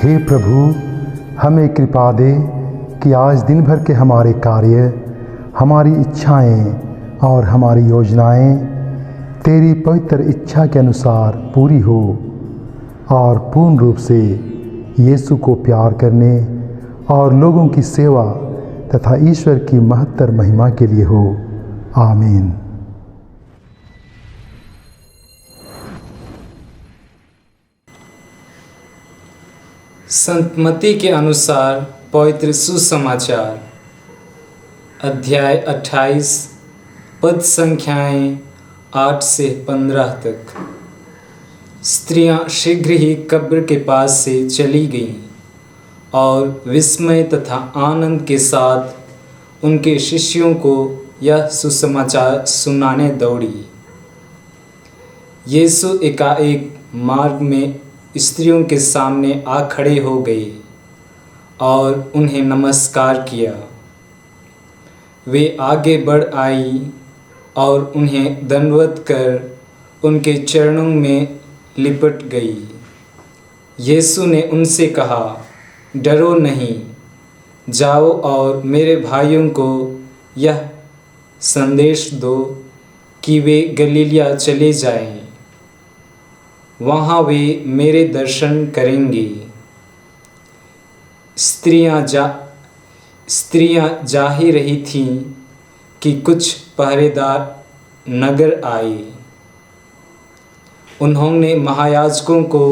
हे प्रभु, हमें कृपा दे कि आज दिन भर के हमारे कार्य, हमारी इच्छाएं और हमारी योजनाएं तेरी पवित्र इच्छा के अनुसार पूरी हो और पूर्ण रूप से यीशु को प्यार करने और लोगों की सेवा तथा ईश्वर की महत्तर महिमा के लिए हो। आमीन। संत मत्ती के अनुसार पवित्र सुसमाचार अध्याय 28 पद संख्याएं 8 से 15 तक। स्त्रियां शीघ्र ही कब्र के पास से चली गईं और विस्मय तथा आनंद के साथ उनके शिष्यों को यह सुसमाचार सुनाने दौड़ी। यीशु एकाएक मार्ग में स्त्रियों के सामने आ खड़े हो गए और उन्हें नमस्कार किया। वे आगे बढ़ आई और उन्हें दंडवत कर उनके चरणों में लिपट गई। यीशु ने उनसे कहा, डरो नहीं, जाओ और मेरे भाइयों को यह संदेश दो कि वे गलीलिया चले जाएं। वहाँ वे मेरे दर्शन करेंगे। स्त्रियां जा ही रही थीं कि कुछ पहरेदार नगर आए। उन्होंने महायाजकों को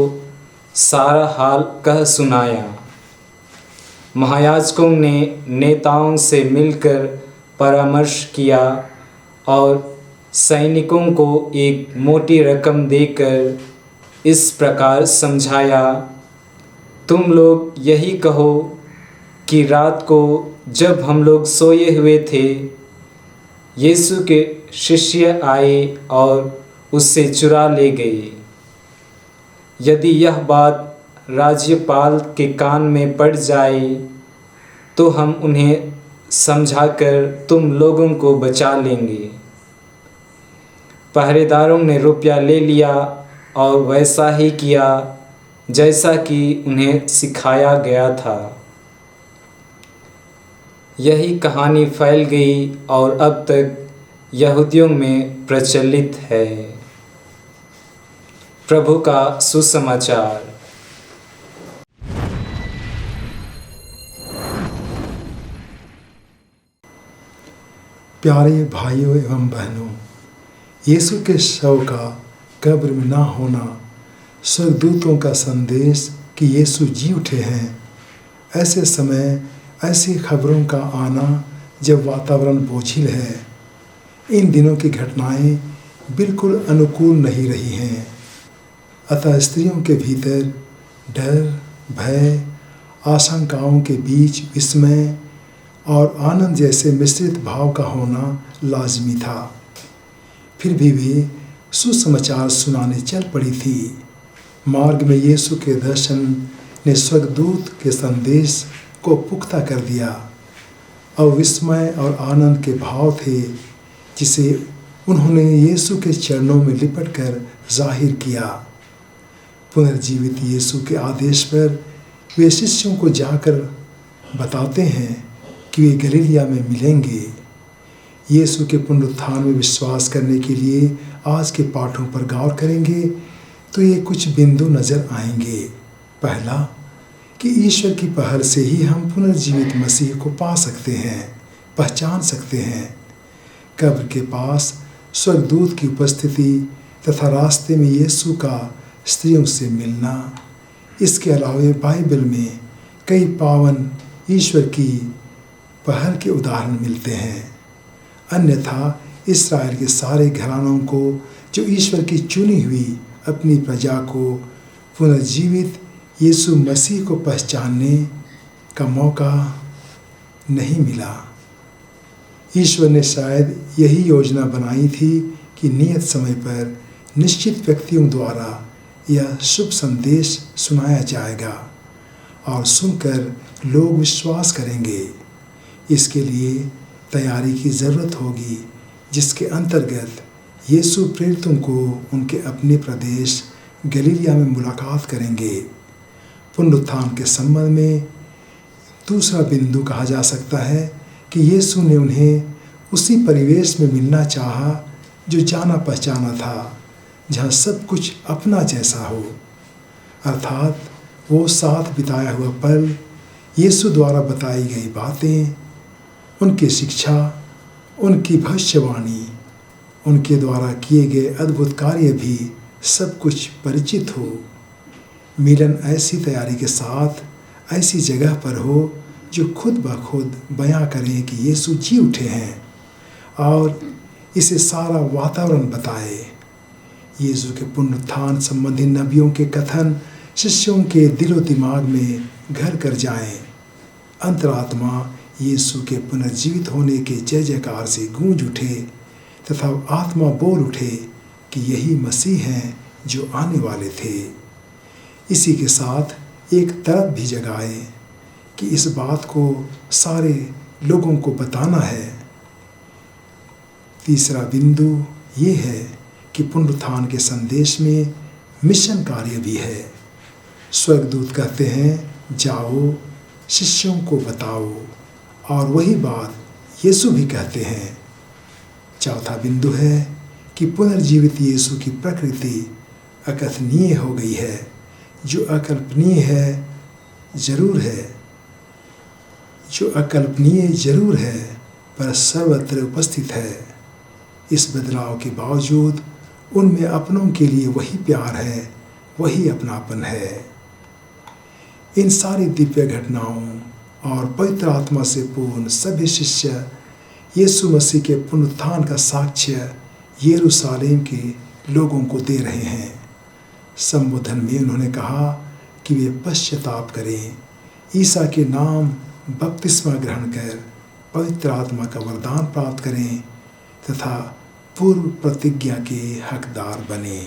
सारा हाल कह सुनाया। महायाजकों ने नेताओं से मिलकर परामर्श किया और सैनिकों को एक मोटी रकम देकर इस प्रकार समझाया, तुम लोग यही कहो कि रात को जब हम लोग सोए हुए थे, यीशु के शिष्य आए और उससे चुरा ले गए। यदि यह बात राज्यपाल के कान में पड़ जाए तो हम उन्हें समझाकर तुम लोगों को बचा लेंगे। पहरेदारों ने रुपया ले लिया और वैसा ही किया जैसा कि उन्हें सिखाया गया था। यही कहानी फैल गई और अब तक यहूदियों में प्रचलित है। प्रभु का सुसमाचार। प्यारे भाइयों एवं बहनों, यीशु के शव का कब्र में ना होना स्वर्गदूतों का संदेश कि यीशु जी उठे हैं। ऐसे समय ऐसी खबरों का आना जब वातावरण बोझिल है। इन दिनों की घटनाएं बिल्कुल अनुकूल नहीं रही हैं। अतः स्त्रियों के भीतर डर, भय, आशंकाओं के बीच विस्मय और आनंद जैसे मिश्रित भाव का होना लाजमी था। फिर भी वे सुसमाचार सुनाने चल पड़ी थी। मार्ग में यीशु के दर्शन ने स्वर्गदूत के संदेश को पुख्ता कर दिया। और विस्मय और आनंद के भाव थे जिसे उन्होंने यीशु के चरणों में लिपट कर जाहिर किया। पुनर्जीवित यीशु के आदेश पर वे शिष्यों को जाकर बताते हैं कि वे गलीलिया में मिलेंगे। यीशु के पुनरुत्थान में विश्वास करने के लिए आज के पाठों पर गौर करेंगे तो ये कुछ बिंदु नजर आएंगे। पहला, कि ईश्वर की पहल से ही हम पुनर्जीवित मसीह को पा सकते हैं, पहचान सकते हैं। कब्र के पास स्वर्गदूत की उपस्थिति तथा रास्ते में यीशु का स्त्रियों से मिलना। इसके अलावा बाइबल में कई पावन ईश्वर की पहल के उदाहरण मिलते हैं। अन्यथा इस्राएल के सारे घरानों को जो ईश्वर की चुनी हुई अपनी प्रजा को पुनर्जीवित यीशु मसीह को पहचानने का मौका नहीं मिला। ईश्वर ने शायद यही योजना बनाई थी कि नियत समय पर निश्चित व्यक्तियों द्वारा यह शुभ संदेश सुनाया जाएगा और सुनकर लोग विश्वास करेंगे। इसके लिए तैयारी की ज़रूरत होगी, जिसके अंतर्गत यीशु प्रेरितों को उनके अपने प्रदेश गलीलिया में मुलाकात करेंगे। पुनरुत्थान के संबंध में दूसरा बिंदु कहा जा सकता है कि यीशु ने उन्हें उसी परिवेश में मिलना चाहा जो जाना पहचाना था, जहाँ सब कुछ अपना जैसा हो, अर्थात वो साथ बिताया हुआ पल, यीशु द्वारा बताई गई बातें, उनकी शिक्षा, उनकी भविष्यवाणी, उनके द्वारा किए गए अद्भुत कार्य भी सब कुछ परिचित हो। मिलन ऐसी तैयारी के साथ ऐसी जगह पर हो जो खुद ब खुद बयां करें कि यीशु जी उठे हैं और इसे सारा वातावरण बताए। यीशु के पुनरुत्थान संबंधी नबियों के कथन शिष्यों के दिलो दिमाग में घर कर जाएं। अंतरात्मा यीशु के पुनर्जीवित होने के जय जयकार से गूंज उठे तथा आत्मा बोल उठे कि यही मसीह हैं जो आने वाले थे। इसी के साथ एक तरफ भी जगाए कि इस बात को सारे लोगों को बताना है। तीसरा बिंदु ये है कि पुनरुत्थान के संदेश में मिशन कार्य भी है। स्वर्गदूत कहते हैं, जाओ शिष्यों को बताओ, और वही बात यीशु भी कहते हैं। चौथा बिंदु है कि पुनर्जीवित यीशु की प्रकृति अकथनीय हो गई है। जो अकल्पनीय है जरूर है, जो अकल्पनीय जरूर है पर सर्वत्र उपस्थित है। इस बदलाव के बावजूद उनमें अपनों के लिए वही प्यार है, वही अपनापन है। इन सारी दिव्य घटनाओं और पवित्र आत्मा से पूर्ण सभी शिष्य यीशु मसीह के पुनरुत्थान का साक्ष्य यरूशलेम के लोगों को दे रहे हैं। संबोधन में उन्होंने कहा कि वे पश्चाताप करें, ईसा के नाम बपतिस्मा ग्रहण कर पवित्र आत्मा का वरदान प्राप्त करें तथा पूर्व प्रतिज्ञा के हकदार बने।